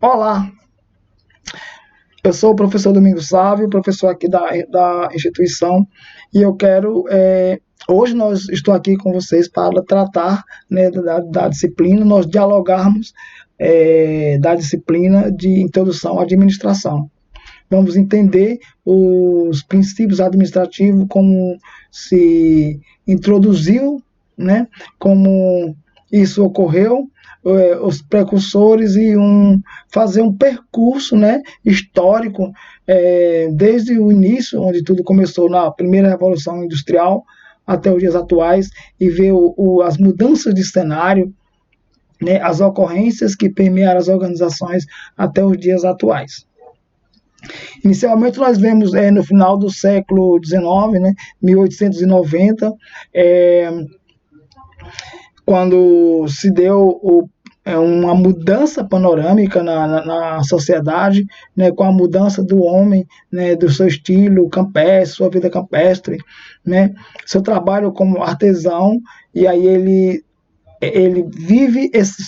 Olá, eu sou o professor Domingos Sávio, professor aqui da instituição, e eu quero, hoje estou aqui com vocês para tratar, né, da disciplina, nós dialogarmos da disciplina de introdução à administração. Vamos entender os princípios administrativos, como se introduziu, né, como isso ocorreu, os precursores e fazer um percurso, né, histórico, desde o início, onde tudo começou na primeira Revolução Industrial, até os dias atuais, e ver as mudanças de cenário, né, as ocorrências que permearam as organizações até os dias atuais. Inicialmente nós vemos no final do século XIX, né, 1890, quando se deu uma mudança panorâmica na sociedade, né, com a mudança do homem, né, do seu estilo campestre, sua vida campestre, né, seu trabalho como artesão, e aí ele vive esse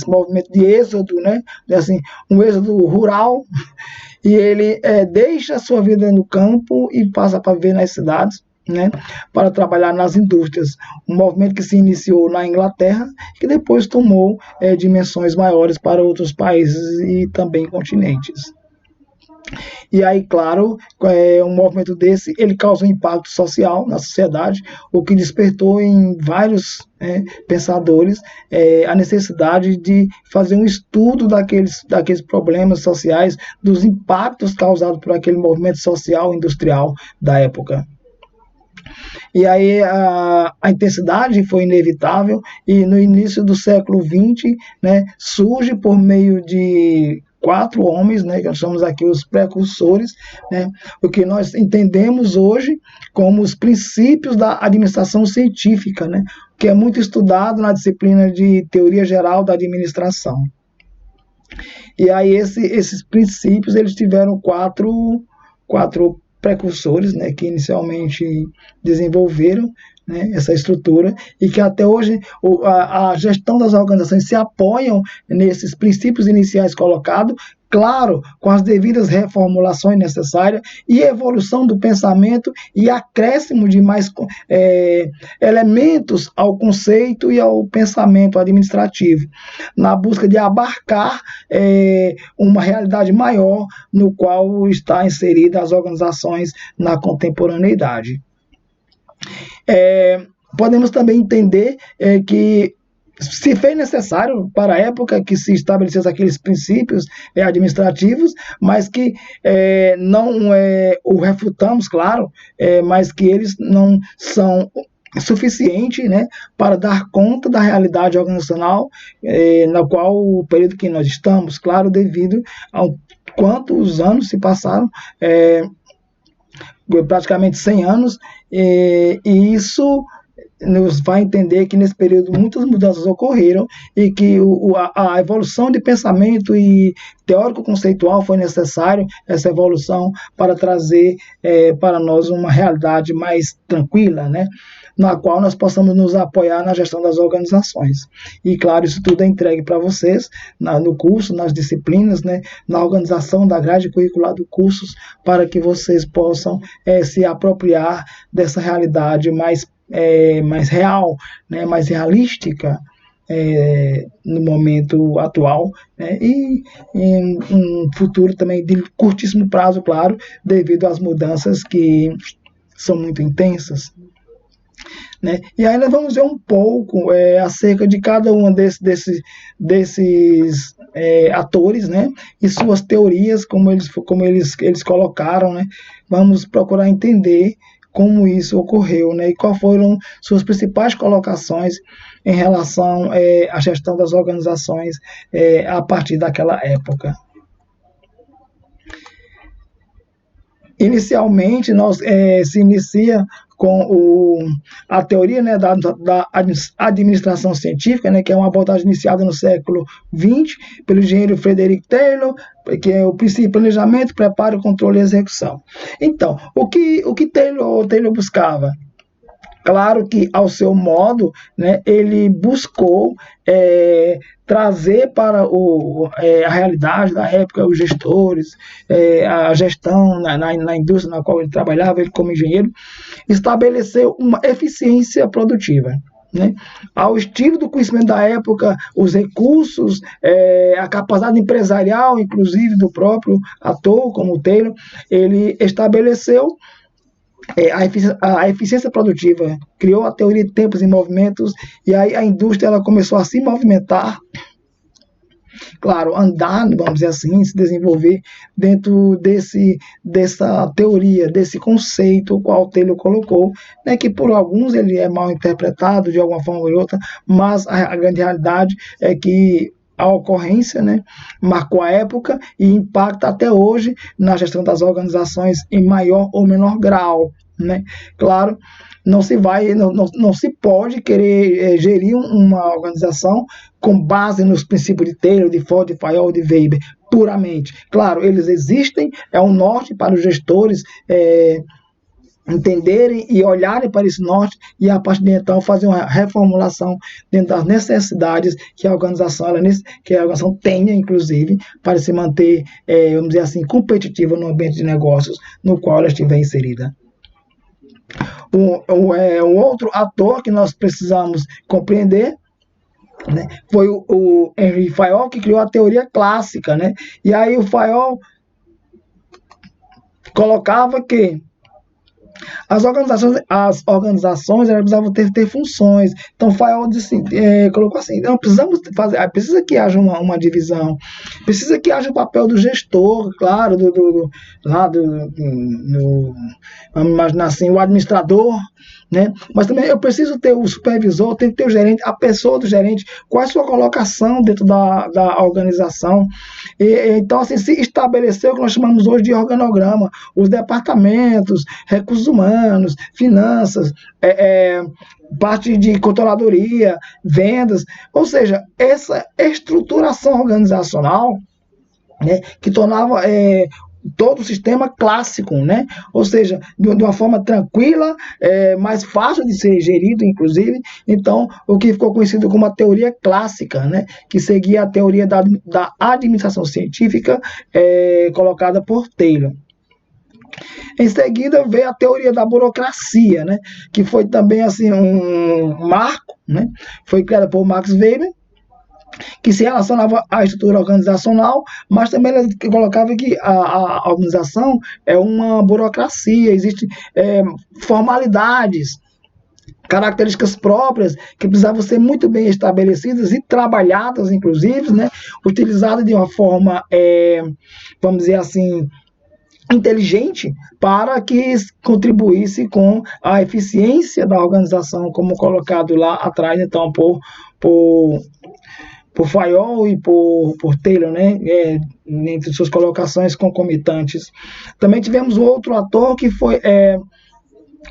movimento de êxodo, né, assim, um êxodo rural, e ele deixa a sua vida no campo e passa para viver nas cidades, né, para trabalhar nas indústrias, um movimento que se iniciou na Inglaterra e que depois tomou dimensões maiores para outros países e também continentes. E aí, claro, um movimento desse, ele causa um impacto social na sociedade, o que despertou em vários pensadores a necessidade de fazer um estudo daqueles problemas sociais, dos impactos causados por aquele movimento social industrial da época. E aí a intensidade foi inevitável, e no início do século XX, né, surge por meio de 4 homens, né, que nós chamamos aqui os precursores, né, o que nós entendemos hoje como os princípios da administração científica, né, que é muito estudado na disciplina de Teoria Geral da Administração. E aí esses princípios, eles tiveram quatro precursores, né, que inicialmente desenvolveram, né, essa estrutura, e que até hoje a gestão das organizações se apoiam nesses princípios iniciais colocados, claro, com as devidas reformulações necessárias e evolução do pensamento e acréscimo de mais elementos ao conceito e ao pensamento administrativo, na busca de abarcar uma realidade maior no qual está inserida as organizações na contemporaneidade. Podemos também entender que se fez necessário para a época que se estabelecessem aqueles princípios administrativos, mas que não o refutamos, claro, mas que eles não são suficientes, né, para dar conta da realidade organizacional na qual o período que nós estamos, claro, devido a quantos anos se passaram, praticamente 100 anos, e isso nos vai entender que nesse período muitas mudanças ocorreram e que a evolução de pensamento e teórico-conceitual foi necessário, essa evolução, para trazer para nós uma realidade mais tranquila, né, na qual nós possamos nos apoiar na gestão das organizações. E, claro, isso tudo é entregue para vocês no curso, nas disciplinas, né, na organização da grade curricular do cursos, para que vocês possam se apropriar dessa realidade mais real, né, mais realística no momento atual, né, e em um futuro também de curtíssimo prazo, claro, devido às mudanças que são muito intensas. Né? E ainda vamos ver um pouco acerca de cada um desses atores, né? E suas teorias, como eles colocaram, né? Vamos procurar entender como isso ocorreu, né? E quais foram suas principais colocações em relação à gestão das organizações a partir daquela época. Inicialmente, se inicia com a teoria, né, da administração científica, né, que é uma abordagem iniciada no século XX pelo engenheiro Frederick Taylor, que é o princípio de planejamento, preparo, controle e execução. Então, o que Taylor buscava? Claro que, ao seu modo, né, ele buscou trazer para a realidade da época, os gestores, a gestão na indústria na qual ele trabalhava, ele como engenheiro, estabeleceu uma eficiência produtiva. Né? Ao estilo do conhecimento da época, os recursos, a capacidade empresarial, inclusive do próprio ator, como o Taylor, ele estabeleceu a eficiência produtiva, criou a teoria de tempos e movimentos, e aí a indústria ela começou a se movimentar, claro, andar, vamos dizer assim, se desenvolver dentro dessa teoria, desse conceito, o qual o Taylor colocou, né, que por alguns ele é mal interpretado de alguma forma ou outra, mas a grande realidade é que a ocorrência, né, marcou a época e impacta até hoje na gestão das organizações em maior ou menor grau. Né? Claro, não se pode querer gerir uma organização com base nos princípios de Taylor, de Ford, de Fayol, de Weber, puramente. Claro, eles existem, é um norte para os gestores entenderem e olharem para esse norte e, a partir de então, fazer uma reformulação dentro das necessidades que a organização tenha, inclusive, para se manter, vamos dizer assim, competitiva no ambiente de negócios no qual ela estiver inserida. Um outro ator que nós precisamos compreender, né, foi o Henry Fayol, que criou a teoria clássica. Né? E aí o Fayol colocava que as organizações elas precisavam ter funções. Então, Fayol colocou assim: não, precisa que haja uma divisão, precisa que haja o papel do gestor, claro, vamos imaginar assim, o administrador, né? Mas também eu preciso ter o supervisor, tem que ter o gerente, a pessoa do gerente, qual é a sua colocação dentro da organização. Então, assim, se estabeleceu o que nós chamamos hoje de organograma, os departamentos, recursos humanos, finanças, parte de controladoria, vendas, ou seja, essa estruturação organizacional, né, que tornava todo o sistema clássico, né? Ou seja, de uma forma tranquila, mais fácil de ser gerido, inclusive. Então, o que ficou conhecido como a teoria clássica, né? Que seguia a teoria da administração científica colocada por Taylor. Em seguida veio a teoria da burocracia, né? Que foi também assim um marco, né? Foi criada por Max Weber, que se relacionava à estrutura organizacional, mas também ele colocava que a organização é uma burocracia, existem formalidades, características próprias que precisavam ser muito bem estabelecidas e trabalhadas, inclusive, né, utilizadas de uma forma, vamos dizer assim, inteligente, para que contribuísse com a eficiência da organização, como colocado lá atrás, então, por Fayol e por Taylor, né, entre suas colocações concomitantes. Também tivemos outro ator que foi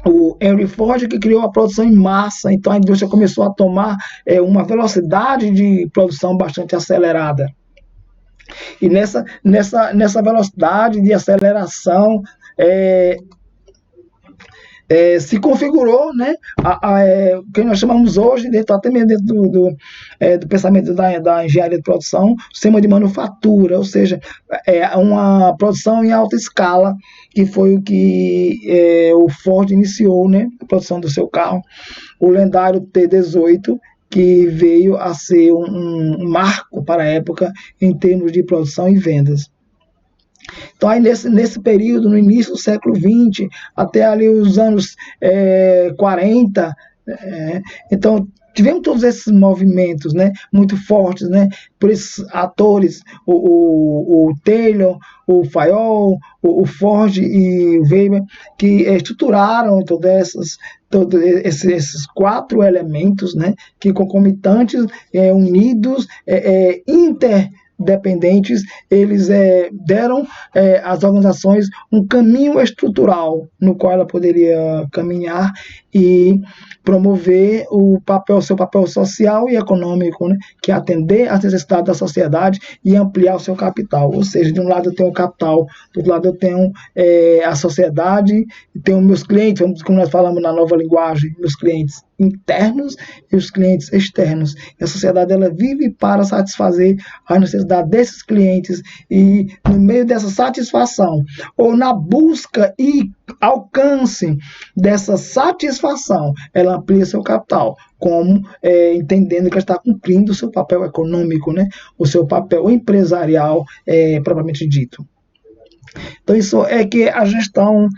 o Henry Ford, que criou a produção em massa. Então a indústria começou a tomar uma velocidade de produção bastante acelerada. E nessa velocidade de aceleração se configurou, né, o que nós chamamos hoje, até mesmo dentro do pensamento da engenharia de produção, sistema de manufatura, ou seja, uma produção em alta escala, que foi o que o Ford iniciou, né, a produção do seu carro, o lendário T-18, que veio a ser um marco para a época em termos de produção e vendas. Então, aí nesse período, no início do século XX, até ali os anos 40, então tivemos todos esses movimentos, né, muito fortes, né, por esses atores, o Taylor, o Fayol, o Ford e o Weber, que estruturaram todos esses quatro elementos, né, que concomitantes, unidos, dependentes, eles deram às organizações um caminho estrutural no qual ela poderia caminhar e promover seu papel social e econômico, né, que é atender às necessidades da sociedade e ampliar o seu capital. Ou seja, de um lado eu tenho o capital, do outro lado eu tenho a sociedade, tenho meus clientes, como nós falamos na nova linguagem, meus clientes internos e os clientes externos. E a sociedade ela vive para satisfazer a necessidade desses clientes e no meio dessa satisfação ou na busca e alcance dessa satisfação, ela amplia seu capital, como entendendo que ela está cumprindo o seu papel econômico, né? O seu papel empresarial propriamente dito. Então isso é que a gestão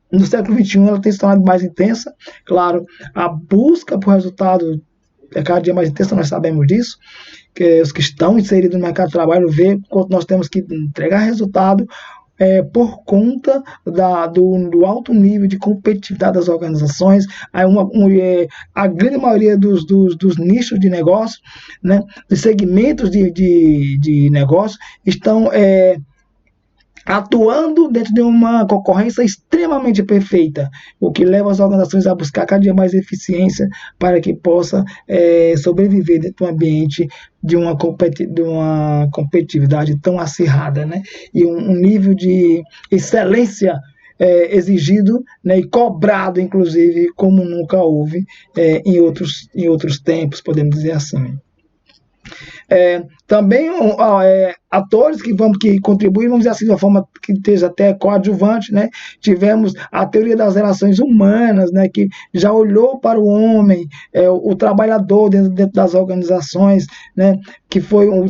no século XXI ela tem se tornado mais intensa. Claro, a busca por resultado é cada dia mais intensa, nós sabemos disso, que os que estão inseridos no mercado de trabalho vê quanto nós temos que entregar resultado por conta do alto nível de competitividade das organizações. A grande maioria dos nichos de negócio, né, dos segmentos de negócio, estão atuando dentro de uma concorrência extremamente perfeita, o que leva as organizações a buscar cada dia mais eficiência para que possa sobreviver dentro do ambiente de uma competitividade tão acirrada, né? E um nível de excelência exigido, né, e cobrado, inclusive, como nunca houve em outros tempos, podemos dizer assim. Também atores que contribuem, vamos dizer assim, de uma forma que esteja até coadjuvante, né? Tivemos a teoria das relações humanas, né, que já olhou para o homem, o trabalhador dentro das organizações, né, que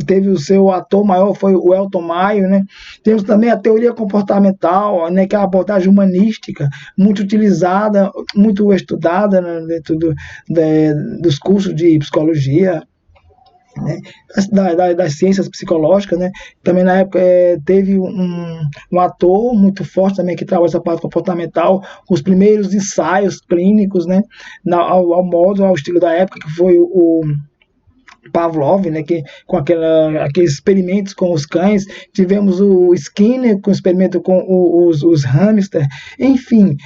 teve o seu ator maior, foi o Elton Maio, né? Temos também a teoria comportamental, né, que é a abordagem humanística, muito utilizada, muito estudada, né, dentro dos cursos de psicologia, né, das ciências psicológicas, né? Também na época teve um ator muito forte também que trabalha essa parte comportamental, os primeiros ensaios clínicos, né, ao estilo da época, que foi o Pavlov, né, com aqueles experimentos com os cães. Tivemos o Skinner com experimento com os hamsters. Enfim,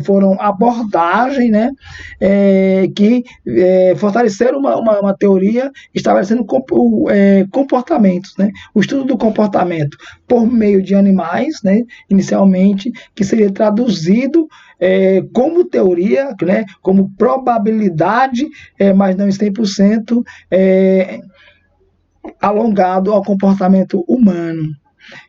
foram abordagens, né, que fortaleceram uma teoria estabelecendo comportamentos, né, o estudo do comportamento por meio de animais, né, inicialmente, que seria traduzido como teoria, né, como probabilidade, mas não em 100%, alongado ao comportamento humano.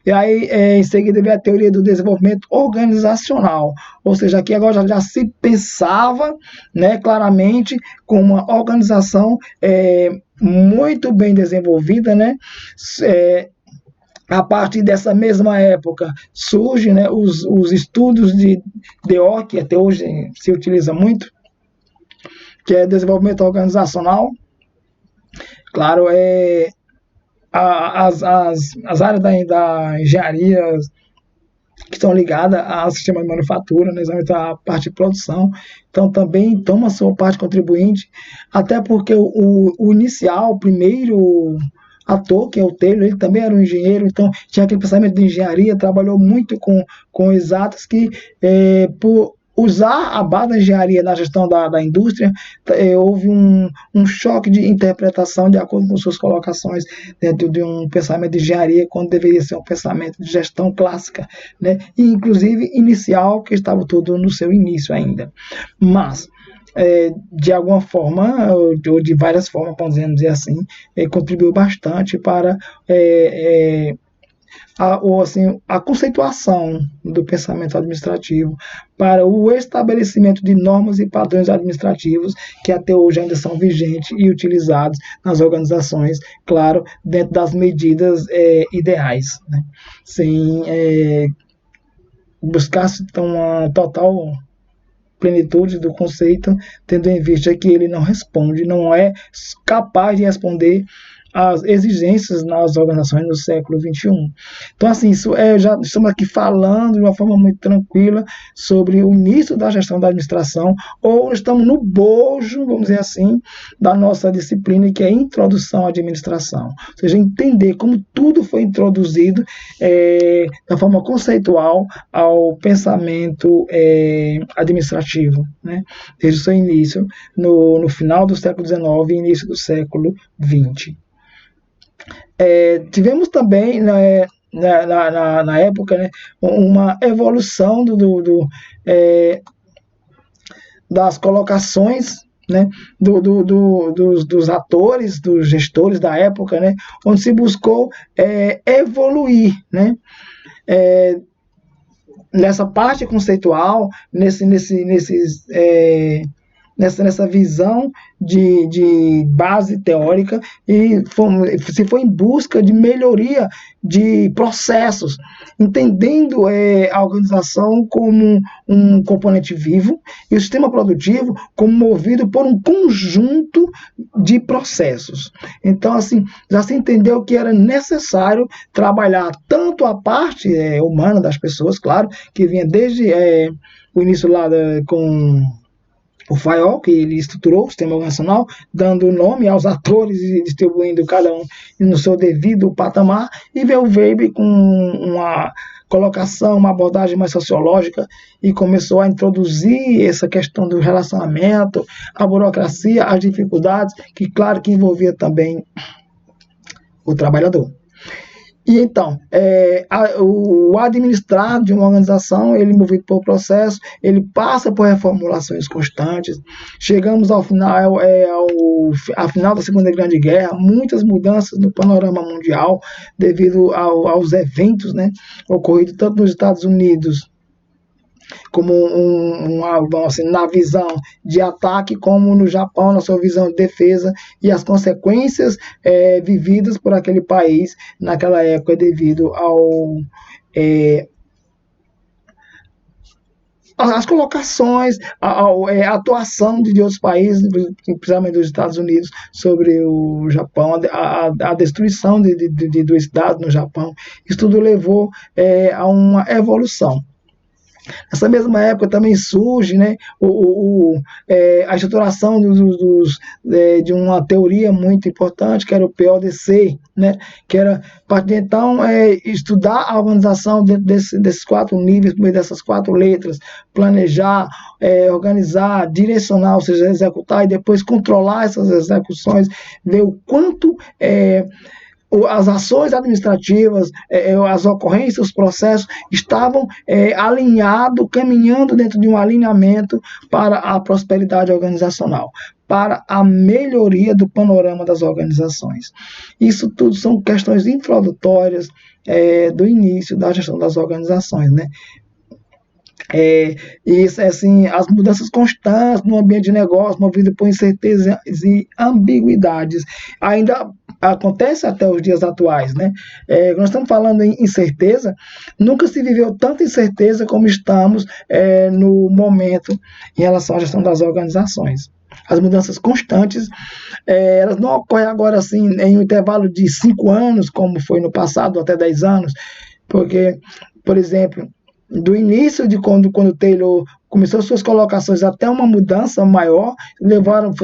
E aí, em seguida, veio a teoria do desenvolvimento organizacional, ou seja, aqui agora já se pensava, né, claramente com uma organização muito bem desenvolvida, né, a partir dessa mesma época surgem, né, os estudos de DO, que até hoje se utiliza muito, que é desenvolvimento organizacional. Claro, as áreas da engenharia que estão ligadas ao sistema de manufatura, né, a parte de produção, então também toma a sua parte contribuinte, até porque o inicial, o primeiro ator, que é o Taylor, ele também era um engenheiro, então tinha aquele pensamento de engenharia, trabalhou muito com exatas, que por usar a base da engenharia na gestão da indústria, houve um choque de interpretação de acordo com suas colocações dentro de um pensamento de engenharia, quando deveria ser um pensamento de gestão clássica, né? E inclusive inicial, que estava tudo no seu início ainda. Mas de alguma forma, ou de várias formas, podemos dizer assim, contribuiu bastante para a conceituação do pensamento administrativo, para o estabelecimento de normas e padrões administrativos que até hoje ainda são vigentes e utilizados nas organizações, claro, dentro das medidas ideais, né? Sem buscar-se uma total plenitude do conceito, tendo em vista que ele não responde, não é capaz de responder as exigências nas organizações no século XXI. Então, assim, já estamos aqui falando de uma forma muito tranquila sobre o início da gestão da administração, ou estamos no bojo, vamos dizer assim, da nossa disciplina, que é a introdução à administração. Ou seja, entender como tudo foi introduzido da forma conceitual ao pensamento administrativo, né? Desde o seu início, no final do século XIX e início do século XX. Tivemos também, na época, né, uma evolução das colocações, né, dos atores, dos gestores da época, né, onde se buscou evoluir, né, nessa parte conceitual, nessa visão de base teórica, e se foi em busca de melhoria de processos, entendendo a organização como um componente vivo e o sistema produtivo como movido por um conjunto de processos. Então, assim, já se entendeu que era necessário trabalhar tanto a parte humana das pessoas, claro, que vinha desde o início lá com o Fayol, que ele estruturou o sistema organizacional, dando nome aos atores e distribuindo cada um no seu devido patamar, e veio o Weber com uma colocação, uma abordagem mais sociológica, e começou a introduzir essa questão do relacionamento, a burocracia, as dificuldades, que claro que envolvia também o trabalhador. E então, o administrar de uma organização, ele movido por processo, ele passa por reformulações constantes. Chegamos ao final da Segunda Grande Guerra, muitas mudanças no panorama mundial devido aos eventos, né, ocorridos tanto nos Estados Unidos como assim, na visão de ataque, como no Japão, na sua visão de defesa, e as consequências vividas por aquele país naquela época devido às colocações, a atuação de outros países, principalmente dos Estados Unidos, sobre o Japão, a destruição do Estado no Japão. Isso tudo levou a uma evolução. Nessa mesma época também surge, né, a estruturação de uma teoria muito importante, que era o PODC, né, que era para então estudar a organização dentro desses 4 níveis, por meio dessas 4 letras, planejar, organizar, direcionar, ou seja, executar, e depois controlar essas execuções, ver o quanto as ações administrativas, as ocorrências, os processos estavam alinhados, caminhando dentro de um alinhamento para a prosperidade organizacional, para a melhoria do panorama das organizações. Isso tudo são questões introdutórias do início da gestão das organizações, né? Isso assim, as mudanças constantes no ambiente de negócio, movido por incertezas e ambiguidades, ainda acontece até os dias atuais, né? Nós estamos falando em incerteza, nunca se viveu tanta incerteza como estamos no momento em relação à gestão das organizações. As mudanças constantes, elas não ocorrem agora assim em um intervalo de 5 anos, como foi no passado, até 10 anos, porque, por exemplo, do início de quando o Taylor começou suas colocações até uma mudança maior,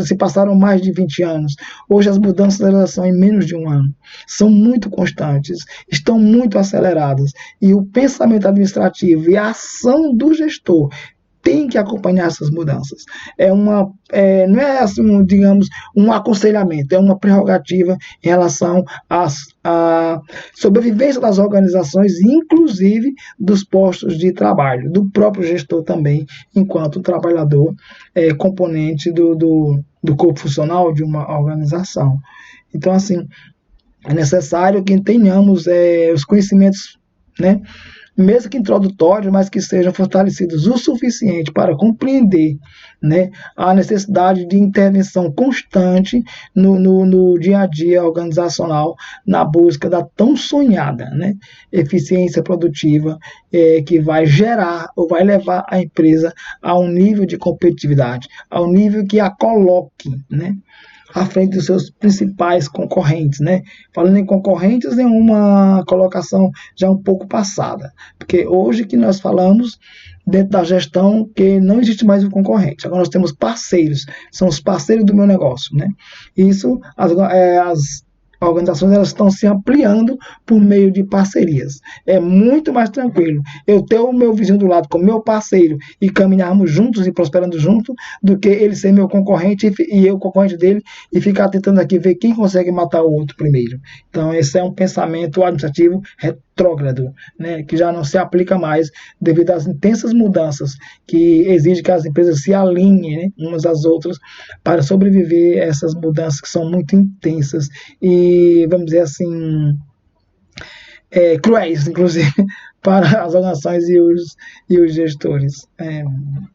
se passaram mais de 20 anos. Hoje as mudanças elas são em menos de 1 ano. São muito constantes, estão muito aceleradas. E o pensamento administrativo e a ação do gestor tem que acompanhar essas mudanças. Não é assim, digamos, um aconselhamento, é uma prerrogativa em relação à sobrevivência das organizações, inclusive dos postos de trabalho, do próprio gestor também, enquanto trabalhador, componente do corpo funcional de uma organização. Então, assim, é necessário que tenhamos os conhecimentos, né, mesmo que introdutórios, mas que sejam fortalecidos o suficiente para compreender, né, a necessidade de intervenção constante no dia a dia organizacional, na busca da tão sonhada, né, eficiência produtiva, que vai gerar ou vai levar a empresa a um nível de competitividade, a um nível que a coloque, né, à frente dos seus principais concorrentes, né? Falando em concorrentes, em uma colocação já um pouco passada, porque hoje que nós falamos dentro da gestão que não existe mais o concorrente, agora nós temos parceiros, são os parceiros do meu negócio, né? Isso, as organizações elas estão se ampliando por meio de parcerias. É muito mais tranquilo eu ter o meu vizinho do lado como meu parceiro e caminharmos juntos e prosperando juntos, do que ele ser meu concorrente e eu concorrente dele e ficar tentando aqui ver quem consegue matar o outro primeiro. Então esse é um pensamento administrativo retrógrado, né, que já não se aplica mais devido às intensas mudanças que exigem que as empresas se alinhem, né, umas às outras para sobreviver a essas mudanças que são muito intensas e, vamos dizer assim, cruéis, inclusive, para as organizações e os gestores.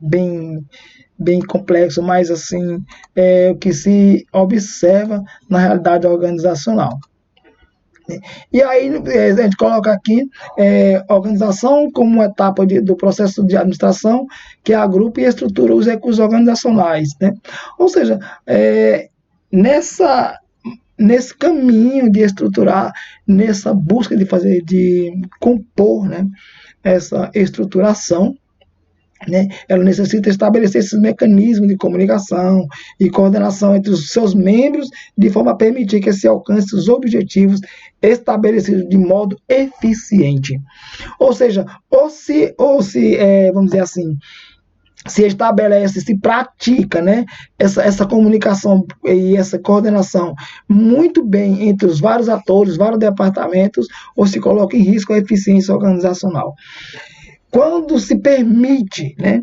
Bem complexo, mas assim, é o que se observa na realidade organizacional. E aí a gente coloca aqui organização como etapa do processo de administração que agrupa e estrutura os recursos organizacionais, né? Ou seja, nesse caminho de estruturar, nessa busca de compor, né, essa estruturação, né, ela necessita estabelecer esses mecanismos de comunicação e coordenação entre os seus membros, de forma a permitir que se alcance os objetivos estabelecidos de modo eficiente. Ou seja, vamos dizer assim, se estabelece, se pratica, né, essa comunicação e essa coordenação muito bem entre os vários atores, vários departamentos, ou se coloca em risco a eficiência organizacional. Quando se permite, né,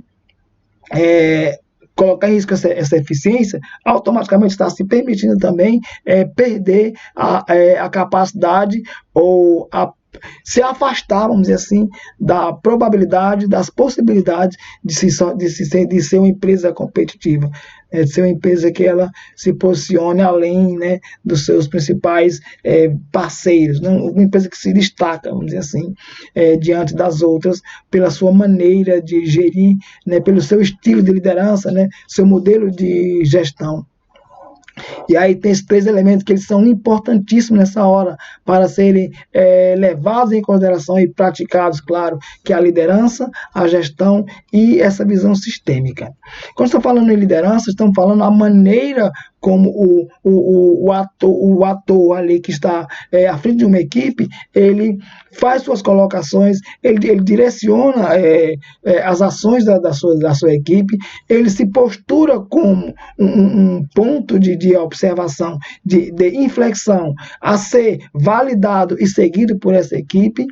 colocar em risco essa eficiência, automaticamente está se permitindo também perder a capacidade ou se afastar, vamos dizer assim, da probabilidade, das possibilidades de ser uma empresa competitiva, de ser uma empresa que ela se posicione além, né, dos seus principais parceiros, né, uma empresa que se destaca, vamos dizer assim, diante das outras, pela sua maneira de gerir, né, pelo seu estilo de liderança, né, seu modelo de gestão. E aí tem esses 3 elementos que eles são importantíssimos nessa hora para serem levados em consideração e praticados, claro, que é a liderança, a gestão e essa visão sistêmica. Quando estamos falando em liderança, estamos falando a maneira como o ator ali que está à frente de uma equipe, ele faz suas colocações, ele direciona as ações da sua equipe, ele se postura como um ponto de observação, de inflexão a ser validado e seguido por essa equipe,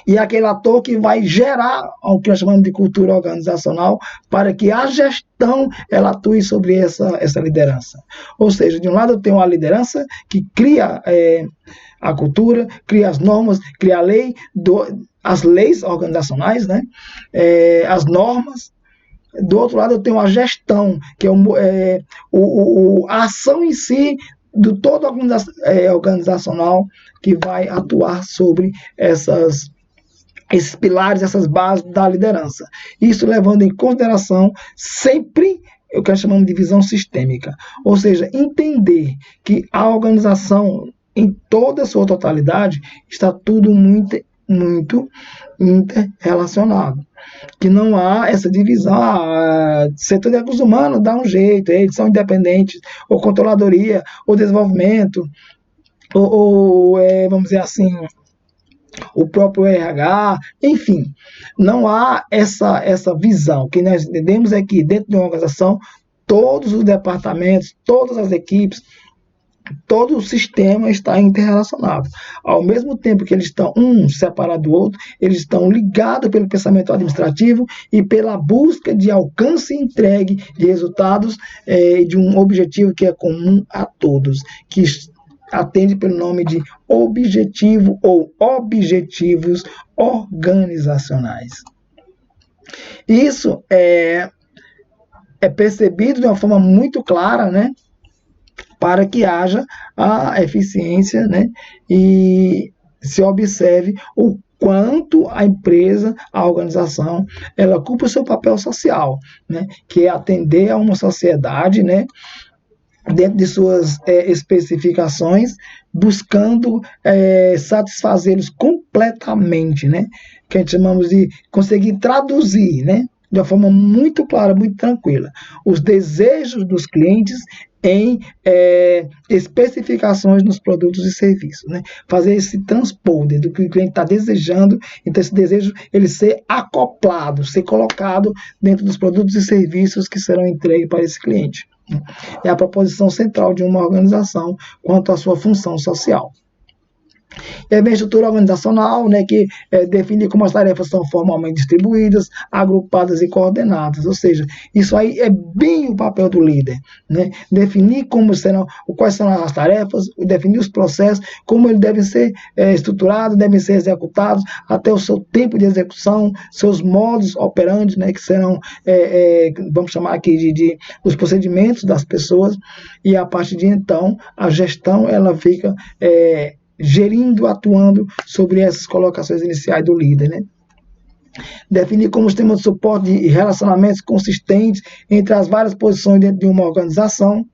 e aquele ator que vai gerar o que nós chamamos de cultura organizacional para que a gestão ela atue sobre essa liderança. Ou seja, de um lado eu tenho a liderança que cria a cultura, cria as normas, cria a lei, as leis organizacionais, né? As normas. Do outro lado eu tenho a gestão, que é a ação em si do todo organizacional que vai atuar sobre esses pilares, essas bases da liderança. Isso levando em consideração sempre o que nós chamamos de visão sistêmica, ou seja, entender que a organização em toda a sua totalidade está tudo muito interrelacionado, que não há essa divisão, setor de recursos humanos dá um jeito, eles são independentes, ou controladoria, ou desenvolvimento, ou vamos dizer assim, o próprio RH, enfim, não há essa visão. O que nós entendemos é que dentro de uma organização, todos os departamentos, todas as equipes, todo o sistema está interrelacionado. Ao mesmo tempo que eles estão um separado do outro, eles estão ligados pelo pensamento administrativo e pela busca de alcance e entregue de resultados de um objetivo que é comum a todos, que atende pelo nome de objetivo ou objetivos organizacionais. Isso é percebido de uma forma muito clara, né, para que haja a eficiência, né, e se observe o quanto a empresa, a organização, ela cumpre o seu papel social, né, que é atender a uma sociedade, né, dentro de suas especificações, buscando satisfazê-los completamente, né? Que a gente chamamos de conseguir traduzir, né? De uma forma muito clara, muito tranquila, os desejos dos clientes em especificações nos produtos e serviços, né? Fazer esse transpor do que o cliente está desejando, então esse desejo ele ser acoplado, ser colocado dentro dos produtos e serviços que serão entregues para esse cliente. É a proposição central de uma organização quanto à sua função social. E aí vem a estrutura organizacional, né, que define como as tarefas são formalmente distribuídas, agrupadas e coordenadas. Ou seja, isso aí é bem o papel do líder, né? Definir quais serão as tarefas, definir os processos, como eles devem ser estruturados, devem ser executados, até o seu tempo de execução, seus modos operantes, né, que serão, vamos chamar aqui de os procedimentos das pessoas, e a partir de então, a gestão ela fica gerindo, atuando sobre essas colocações iniciais do líder, né? Definir como os temas de suporte e relacionamentos consistentes entre as várias posições dentro de uma organização,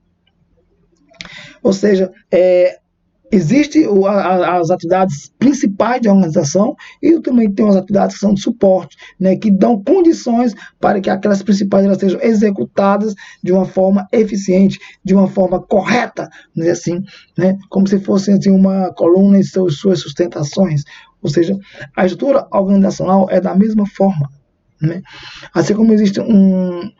ou seja, existem as atividades principais de organização e também tem as atividades que são de suporte, né, que dão condições para que aquelas principais elas sejam executadas de uma forma eficiente, de uma forma correta, né, assim, né, como se fosse assim, uma coluna em suas sustentações. Ou seja, a estrutura organizacional é da mesma forma, né? Assim como existe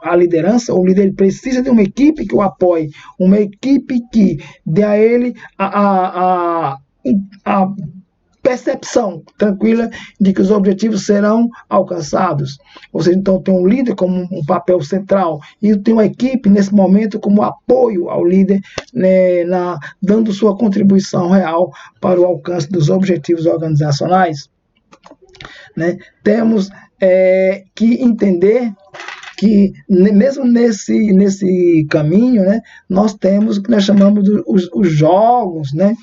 a liderança, o líder precisa de uma equipe que o apoie, uma equipe que dê a ele a percepção tranquila de que os objetivos serão alcançados. Ou seja, então tem um líder como um papel central e tem uma equipe nesse momento como apoio ao líder, né, dando sua contribuição real para o alcance dos objetivos organizacionais, né? Temos que entender que mesmo nesse caminho, né, nós temos o que nós chamamos de os jogos, né,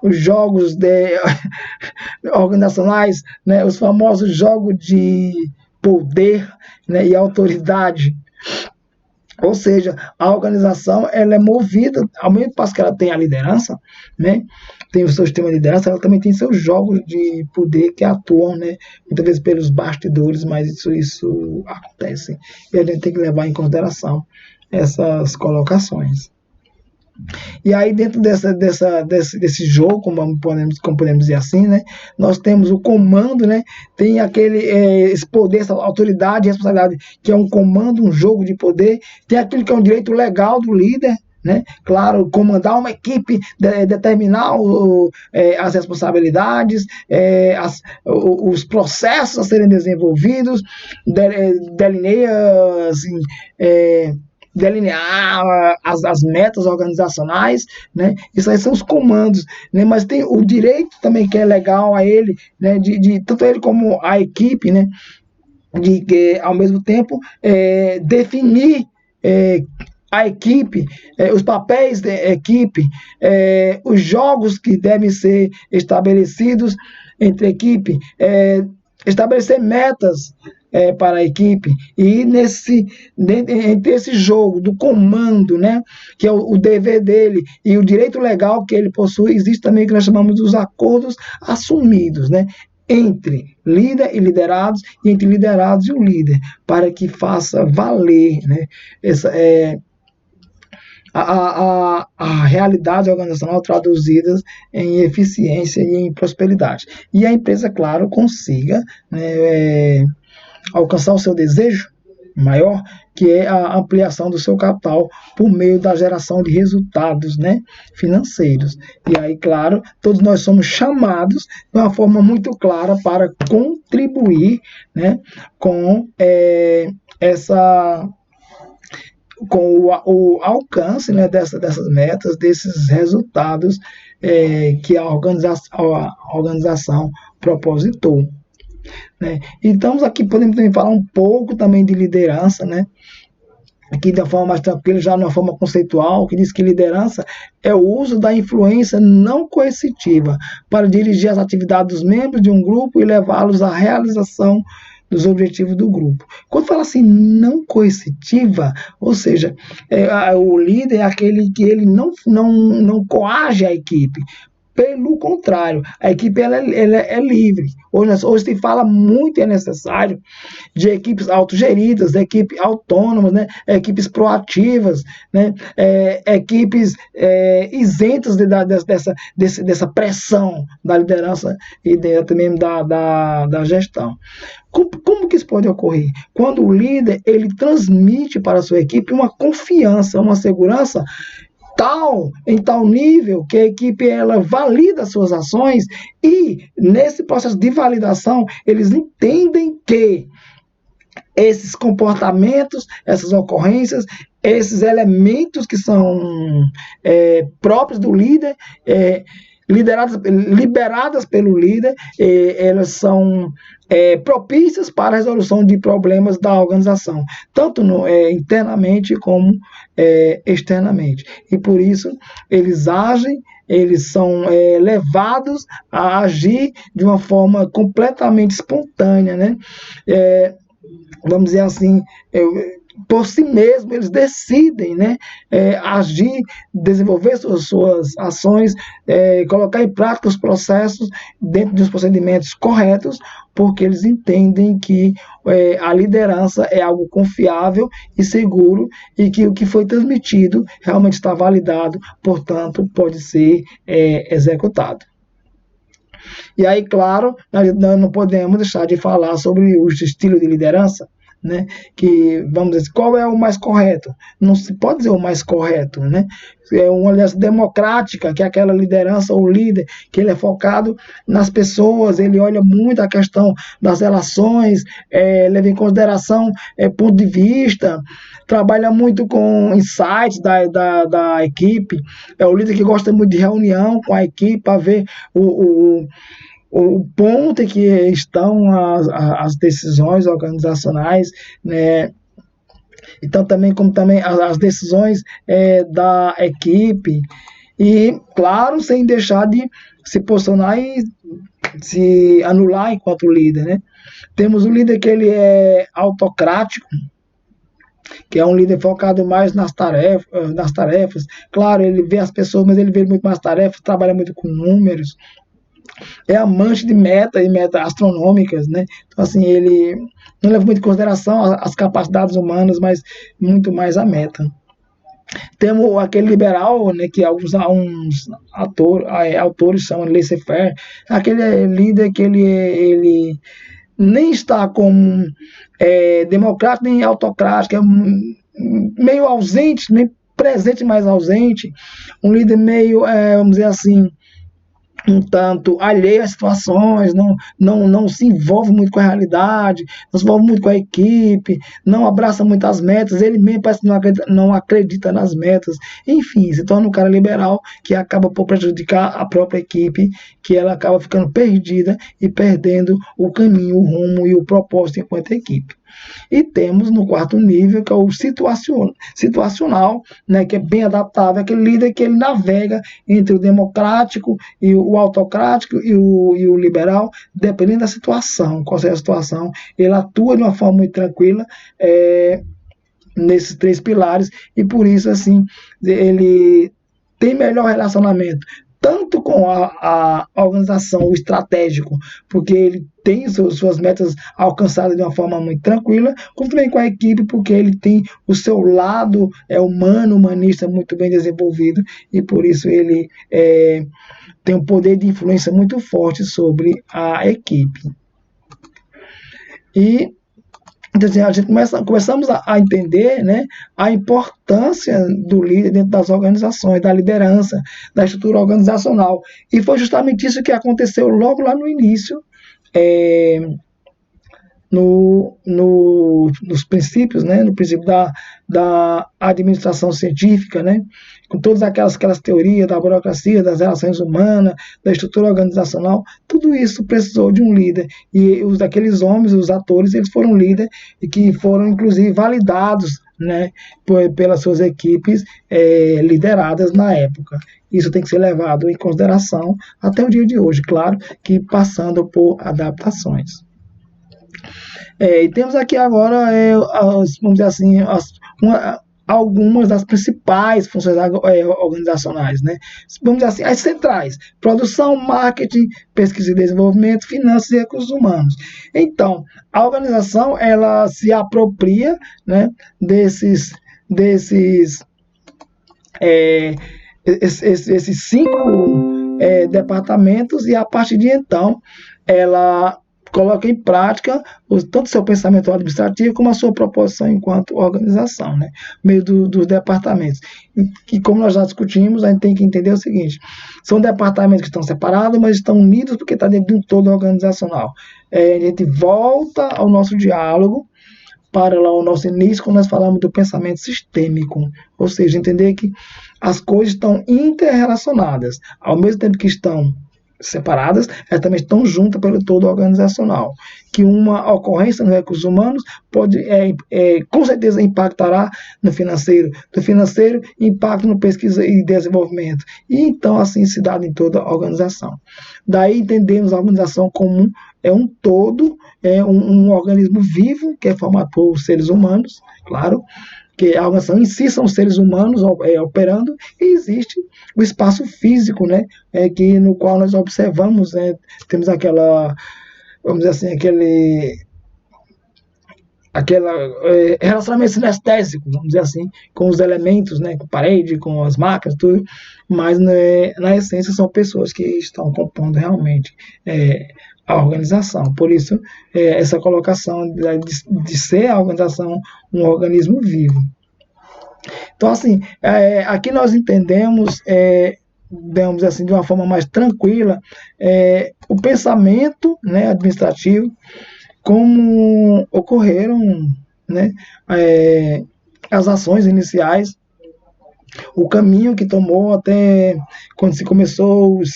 os jogos organizacionais, né, os famosos jogos de poder, né, e autoridade. Ou seja, a organização ela é movida, ao mesmo passo que ela tem a liderança, né, tem o seu sistema de liderança, ela também tem seus jogos de poder que atuam, né, muitas vezes pelos bastidores, mas isso acontece. E a gente tem que levar em consideração essas colocações. E aí, dentro desse jogo, como podemos dizer assim, né, nós temos o comando, né, tem esse poder, essa autoridade e responsabilidade, que é um comando, um jogo de poder, tem aquilo que é um direito legal do líder, né, claro, comandar uma equipe, determinar as responsabilidades, os processos a serem desenvolvidos, delineia, assim, delinear as metas organizacionais, né? Isso aí são os comandos, né? Mas tem o direito também que é legal a ele, né? De tanto ele como a equipe, né? De que ao mesmo tempo definir a equipe, os papéis da equipe, os jogos que devem ser estabelecidos entre a equipe, estabelecer metas para a equipe, e entre esse jogo do comando, né, que é o dever dele e o direito legal que ele possui, existe também o que nós chamamos dos acordos assumidos, né, entre líder e liderados, e entre liderados e o líder, para que faça valer, né, a realidade organizacional traduzidas em eficiência e em prosperidade. E a empresa, claro, consiga, né, alcançar o seu desejo maior, que é a ampliação do seu capital por meio da geração de resultados, né, financeiros. E aí, claro, todos nós somos chamados de uma forma muito clara para contribuir, né, com com o alcance, né, dessas metas, desses resultados que a organização propositou, né? Então, aqui podemos também falar um pouco também de liderança, né? Aqui de uma forma mais tranquila, já de uma forma conceitual, que diz que liderança é o uso da influência não coercitiva para dirigir as atividades dos membros de um grupo e levá-los à realização dos objetivos do grupo. Quando fala assim, não coercitiva, ou seja, o líder é aquele que ele não coage a equipe. Pelo contrário, a equipe ela é livre. Hoje se fala muito, é necessário, de equipes autogeridas, equipes autônomas, né? Equipes proativas, né? Equipes isentas dessa pressão da liderança e também da gestão. Como que isso pode ocorrer? Quando o líder ele transmite para a sua equipe uma confiança, uma segurança em tal nível que a equipe ela valida as suas ações e nesse processo de validação eles entendem que esses comportamentos, essas ocorrências, esses elementos que são próprios do líder, liberadas pelo líder, elas são propícias para a resolução de problemas da organização, tanto internamente como externamente. E por isso eles agem, eles são levados a agir de uma forma completamente espontânea, né? Vamos dizer assim, por si mesmo, eles decidem, né, agir, desenvolver suas ações, colocar em prática os processos dentro dos procedimentos corretos, porque eles entendem que a liderança é algo confiável e seguro e que o que foi transmitido realmente está validado, portanto, pode ser executado. E aí, claro, nós não podemos deixar de falar sobre o estilo de liderança, né? Que, vamos dizer, qual é o mais correto? Não se pode dizer o mais correto, né? É uma liderança democrática, que é aquela liderança ou líder, que ele é focado nas pessoas, ele olha muito a questão das relações, leva em consideração ponto de vista, trabalha muito com insights da equipe, é o líder que gosta muito de reunião com a equipe para ver o ponto em que estão as decisões organizacionais, né? Então como também as decisões da equipe e, claro, sem deixar de se posicionar e se anular enquanto líder, né? Temos o líder que ele é autocrático, que é um líder focado mais nas tarefas. Claro, ele vê as pessoas, mas ele vê muito mais tarefas, trabalha muito com números, é amante de metas e metas astronômicas, né? Então, assim, ele não leva muito em consideração as capacidades humanas, mas muito mais a meta. Temos aquele liberal, né, que alguns autores chamam de laissez-faire, aquele líder que ele nem está como democrático nem autocrático, é meio ausente, nem presente, mais ausente, um líder meio, vamos dizer assim, um tanto alheio às situações, não se envolve muito com a realidade, não se envolve muito com a equipe, não abraça muito as metas, ele mesmo parece que não acredita nas metas, enfim, se torna um cara liberal que acaba por prejudicar a própria equipe, que ela acaba ficando perdida e perdendo o caminho, o rumo e o propósito enquanto equipe. E temos no quarto nível, que é o situacional, né, que é bem adaptável, aquele líder que ele navega entre o democrático e o autocrático e o liberal, dependendo da situação, qual seja a situação, ele atua de uma forma muito tranquila, nesses três pilares, e por isso, assim, ele tem melhor relacionamento, tanto com a organização, o estratégico, porque ele tem suas metas alcançadas de uma forma muito tranquila, como também com a equipe, porque ele tem o seu lado humanista muito bem desenvolvido, e por isso ele tem um poder de influência muito forte sobre a equipe. E então, a gente começamos a entender, né, a importância do líder dentro das organizações, da liderança, da estrutura organizacional. E foi justamente isso que aconteceu logo lá no início, nos princípios, né, no princípio da administração científica, né, com todas aquelas teorias da burocracia, das relações humanas, da estrutura organizacional, tudo isso precisou de um líder. E aqueles homens, os atores, eles foram líderes e que foram, inclusive, validados, né, pelas suas equipes lideradas na época. Isso tem que ser levado em consideração até o dia de hoje, claro, que passando por adaptações. E temos aqui agora, vamos dizer assim, algumas das principais funções organizacionais, né? Vamos dizer assim, as centrais: produção, marketing, pesquisa e desenvolvimento, finanças e recursos humanos. Então, a organização, ela se apropria, né, desses é, esses 5 departamentos, e a partir de então ela coloca em prática tanto seu pensamento administrativo como a sua proposição enquanto organização, né, meio dos departamentos. E como nós já discutimos, a gente tem que entender o seguinte: são departamentos que estão separados, mas estão unidos porque está dentro de um todo organizacional. A gente volta ao nosso diálogo para lá o nosso início, quando nós falamos do pensamento sistêmico, ou seja, entender que as coisas estão interrelacionadas, ao mesmo tempo que estão separadas, elas também estão juntas pelo todo organizacional, que uma ocorrência no recursos humanos pode, com certeza, impactará no financeiro, do financeiro impacta no pesquisa e desenvolvimento, e então assim se dá em toda a organização. Daí entendemos a organização como um todo, um organismo vivo, que é formado por seres humanos, claro, que a organização em si são seres humanos operando, e existe o espaço físico, né, no qual nós observamos, temos vamos dizer assim, relacionamento sinestésico, vamos dizer assim, com os elementos, né, com a parede, com as máquinas, tudo, mas, né, na essência são pessoas que estão compondo realmente a organização. Por isso, essa colocação de ser a organização um organismo vivo. Então, assim, aqui nós entendemos, digamos assim, de uma forma mais tranquila, o pensamento, né, administrativo, como ocorreram, né, as ações iniciais, o caminho que tomou até quando se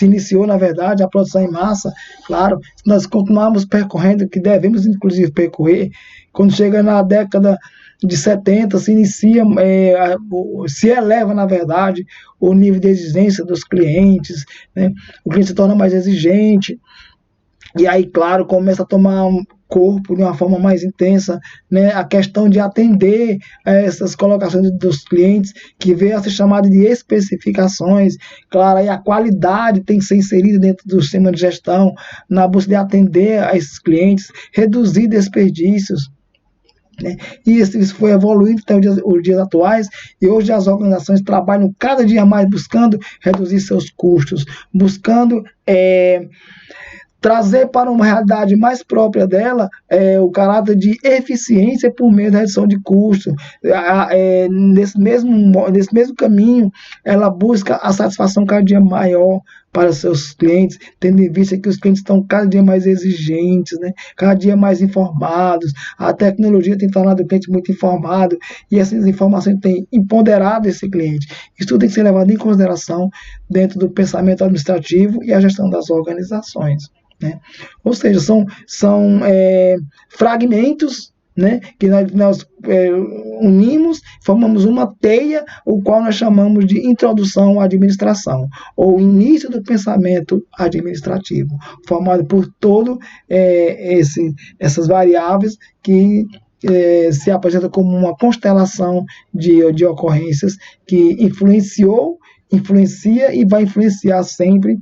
iniciou, na verdade, a produção em massa. Claro, nós continuamos percorrendo, que devemos inclusive percorrer, quando chega na década de 70, se inicia, se eleva, na verdade, o nível de exigência dos clientes, né? O cliente se torna mais exigente, e aí, claro, começa a tomar corpo de uma forma mais intensa, né, a questão de atender a essas colocações dos clientes, que veio a ser chamada de especificações. Claro, aí a qualidade tem que ser inserida dentro do sistema de gestão, na busca de atender a esses clientes, reduzir desperdícios, né? E isso foi evoluindo até os dias atuais, e hoje as organizações trabalham cada dia mais buscando reduzir seus custos, buscando trazer para uma realidade mais própria dela o caráter de eficiência por meio da redução de custo. Nesse mesmo caminho, ela busca a satisfação cada dia maior para seus clientes, tendo em vista que os clientes estão cada dia mais exigentes, né? Cada dia mais informados. A tecnologia tem tornado o cliente muito informado, e essas informações têm empoderado esse cliente. Isso tudo tem que ser levado em consideração dentro do pensamento administrativo e a gestão das organizações, né? Ou seja, são fragmentos, né, que nós unimos, formamos uma teia, o qual nós chamamos de introdução à administração, ou início do pensamento administrativo, formado por todo essas variáveis que se apresenta como uma constelação de ocorrências que influencia e vai influenciar sempre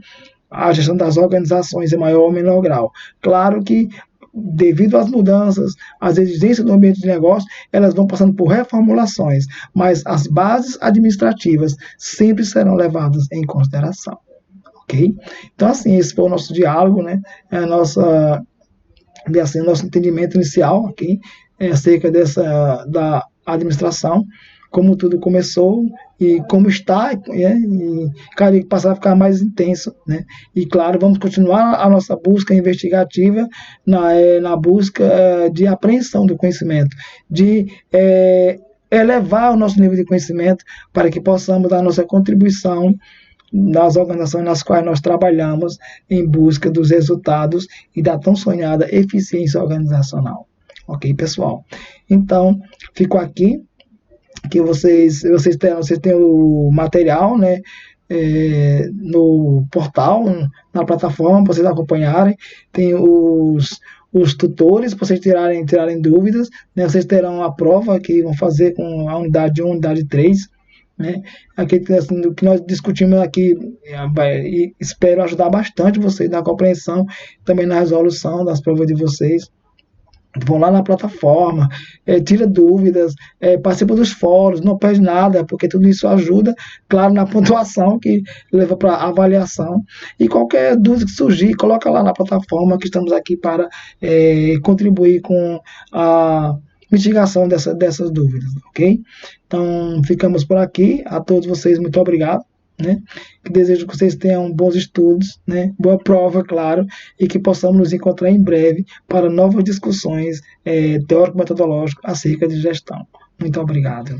a gestão das organizações em maior ou menor grau. Claro que, devido às mudanças, às exigências do ambiente de negócio, elas vão passando por reformulações, mas as bases administrativas sempre serão levadas em consideração. Ok? Então, assim, esse foi o nosso diálogo, né? O nosso entendimento inicial aqui, acerca da administração, como tudo começou e como está, e cada dia que passar vai ficar mais intenso, né? E claro, vamos continuar a nossa busca investigativa na busca de apreensão do conhecimento, de elevar o nosso nível de conhecimento para que possamos dar nossa contribuição nas organizações nas quais nós trabalhamos em busca dos resultados e da tão sonhada eficiência organizacional. Ok, pessoal? Então, fico aqui, que vocês têm o material, né, no portal, na plataforma, para vocês acompanharem. Tem os tutores, para vocês tirarem dúvidas, né? Vocês terão a prova que vão fazer com a unidade 1, unidade 3, né? Aqui, assim, o que nós discutimos aqui, e espero ajudar bastante vocês na compreensão, também na resolução das provas de vocês. Vão lá na plataforma, tira dúvidas, participa dos fóruns, não perde nada, porque tudo isso ajuda, claro, na pontuação que leva para avaliação. E qualquer dúvida que surgir, coloca lá na plataforma, que estamos aqui para contribuir com a mitigação dessas dúvidas, ok? Então, ficamos por aqui. A todos vocês, muito obrigado. Né? Desejo que vocês tenham bons estudos, né? Boa prova, claro, e que possamos nos encontrar em breve para novas discussões teórico-metodológicas acerca de gestão. Muito obrigado.